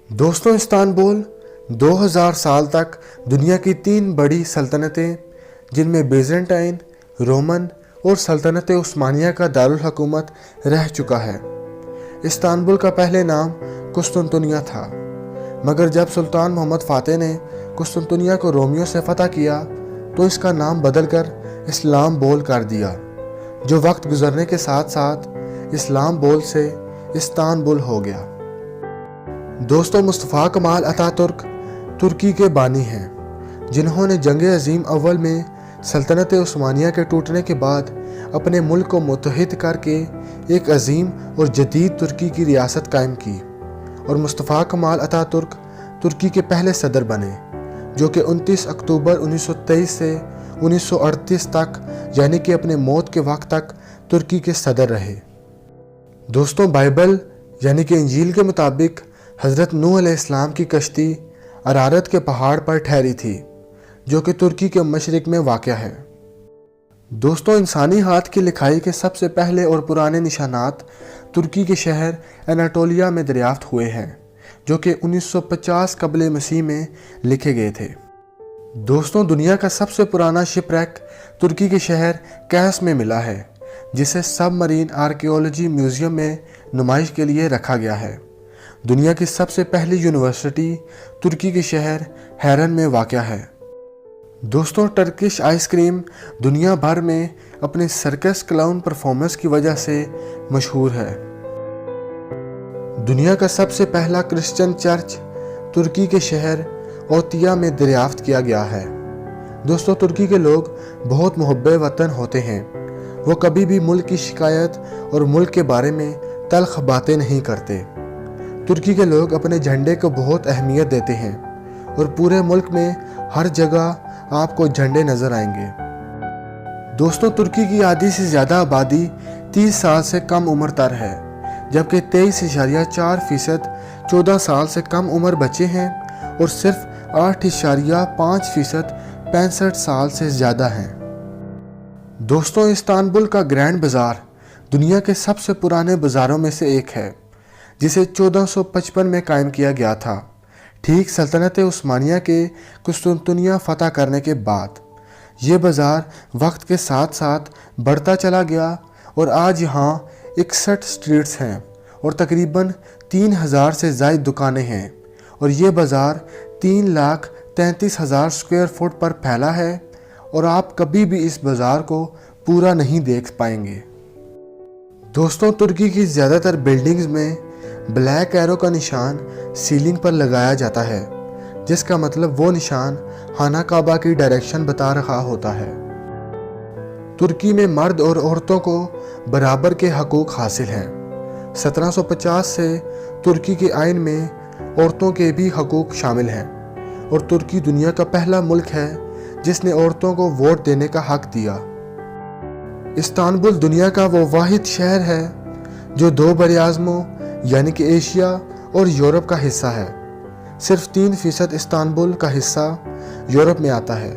दोस्तों, इस्तांबुल 2000 साल तक दुनिया की 3 बड़ी सल्तनतें जिनमें बेज़ेंटाइन, रोमन और सल्तनत उस्मानिया का दारुल हुकूमत रह चुका है। इस्तांबुल का पहले नाम कुस्तुनतुनिया था, मगर जब सुल्तान मोहम्मद फ़ातेह ने कुस्तुनतुनिया को रोमियों से फतह किया तो इसका नाम बदलकर इस्लामबोल कर दिया, जो वक्त गुजरने के साथ साथ इस्लामबोल से इस्तांबुल हो गया। दोस्तों, मुस्तफ़ा कमाल अतातुर्क तुर्की के बानी हैं, जिन्होंने जंग अज़ीम अव्वल में सल्तनत उस्मानिया के टूटने के बाद अपने मुल्क को मुत्तहिद करके एक अज़ीम और जदीद तुर्की की रियासत कायम की, और मुस्तफ़ा कमाल अतातुर्क तुर्की के पहले सदर बने, जो कि 29 अक्टूबर 1923 से 1938 तक यानी कि अपने मौत के वक्त तक तुर्की के सदर रहे। दोस्तों, बाइबल यानी कि इंजील के मुताबिक हज़रत नूह अलैहिस्सलाम की कश्ती अरारत के पहाड़ पर ठहरी थी, जो कि तुर्की के मशरिक में वाक़या है। दोस्तों, इंसानी हाथ की लिखाई के सबसे पहले और पुराने निशानात तुर्की के शहर एनाटोलिया में दरियाफ्त हुए हैं, जो कि 1950 कबल मसीह में लिखे गए थे। दोस्तों, दुनिया का सबसे पुराना शिपरेक तुर्की के शहर कैस में मिला है, जिसे सबमरीन आर्कियोलॉजी म्यूज़ियम में नुमाइश के लिए रखा गया है। दुनिया की सबसे पहली यूनिवर्सिटी तुर्की के शहर हैरन में वाक़या है। दोस्तों, टर्किश आइसक्रीम दुनिया भर में अपने सर्कस क्लाउन परफॉर्मेंस की वजह से मशहूर है। दुनिया का सबसे पहला क्रिश्चियन चर्च तुर्की के शहर ओतिया में दरियाफ्त किया गया है। दोस्तों, तुर्की के लोग बहुत मुहब्बे वतन होते हैं। वो कभी भी मुल्क की शिकायत और मुल्क के बारे में तल्ख बातें नहीं करते। तुर्की के लोग अपने झंडे को बहुत अहमियत देते हैं, और पूरे मुल्क में हर जगह आपको झंडे नज़र आएंगे। दोस्तों, तुर्की की आधी से ज़्यादा आबादी 30 साल से कम उम्र तर है, जबकि 23.4% 14 साल से कम उम्र बच्चे हैं, और सिर्फ 8.5% 65 साल से ज़्यादा हैं। दोस्तों, इस्तांबुल का ग्रैंड बाज़ार दुनिया के सबसे पुराने बाज़ारों में से एक है, जिसे 1455 में कायम किया गया था, ठीक सल्तनत उस्मानिया के कुस्तुनतुनिया फतह करने के बाद। ये बाज़ार वक्त के साथ साथ बढ़ता चला गया, और आज यहाँ 61 स्ट्रीट्स हैं और तकरीबन 3000 से ज़ायद दुकानें हैं, और ये बाज़ार 3,33,000 स्क्वायर फुट पर फैला है, और आप कभी भी इस बाज़ार को पूरा नहीं देख पाएंगे। दोस्तों, तुर्की की ज़्यादातर बिल्डिंग्स में ब्लैक एरो का निशान सीलिंग पर लगाया जाता है, जिसका मतलब वो निशान खाना काबा की डायरेक्शन बता रहा होता है। तुर्की में मर्द और औरतों को बराबर के हकूक़ हासिल हैं। 1750 से तुर्की के आइन में औरतों के भी हकूक़ शामिल हैं, और तुर्की दुनिया का पहला मुल्क है जिसने औरतों को वोट देने का हक दिया। इस्तांबुल दुनिया का वो वाहिद शहर है जो 2 बरआज़मों यानी कि एशिया और यूरोप का हिस्सा है। सिर्फ 3% इस्तांबुल का हिस्सा यूरोप में आता है,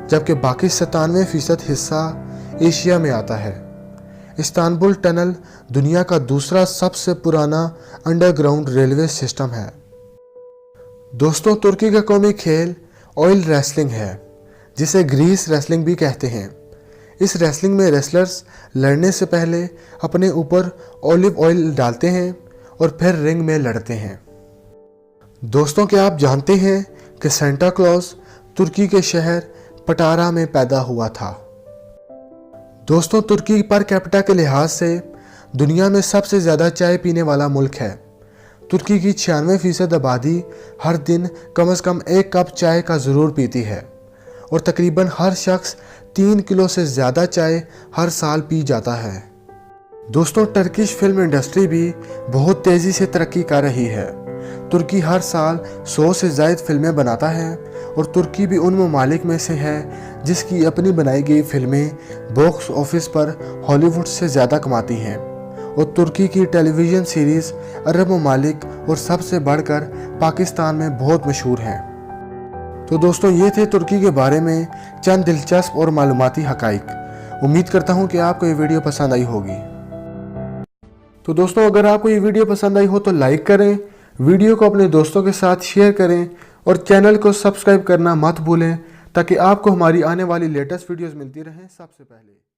जबकि बाकी 97% हिस्सा एशिया में आता है। इस्तांबुल टनल दुनिया का दूसरा सबसे पुराना अंडरग्राउंड रेलवे सिस्टम है। दोस्तों, तुर्की का कौमी खेल ऑयल रेसलिंग है, जिसे ग्रीस रेसलिंग भी कहते हैं। इस रेसलिंग में रेसलर्स लड़ने से पहले अपने ऊपर ऑलिव ऑयल डालते हैं और फिर रिंग में लड़ते हैं। दोस्तों, क्या आप जानते हैं कि सेंटा क्लॉज तुर्की के शहर पटारा में पैदा हुआ था? दोस्तों, तुर्की पर कैपिटा के लिहाज से दुनिया में सबसे ज़्यादा चाय पीने वाला मुल्क है। तुर्की की 96% आबादी हर दिन कम से कम 1 कप चाय का ज़रूर पीती है, और तकरीबन हर शख्स 3 किलो से ज़्यादा चाय हर साल पी जाता है। दोस्तों, टर्किश फिल्म इंडस्ट्री भी बहुत तेज़ी से तरक्की कर रही है। तुर्की हर साल 100 से ज़ायद फिल्में बनाता है, और तुर्की भी उन ममालिक में से है जिसकी अपनी बनाई गई फिल्में बॉक्स ऑफिस पर हॉलीवुड से ज़्यादा कमाती हैं, और तुर्की की टेलीविज़न सीरीज़ अरब ममालिक और सबसे बढ़कर पाकिस्तान में बहुत मशहूर हैं। तो दोस्तों, ये थे तुर्की के बारे में चंद दिलचस्प और मालूमाती हक़ाइक़। उम्मीद करता हूँ कि आपको ये वीडियो पसंद आई होगी। तो दोस्तों, अगर आपको ये वीडियो पसंद आई हो तो लाइक करें, ویڈیو کو اپنے دوستوں کے ساتھ شیئر کریں اور چینل کو سبسکرائب کرنا مت بھولیں تاکہ آپ کو ہماری آنے والی لیٹسٹ ویڈیوز ملتی رہیں سب سے پہلے۔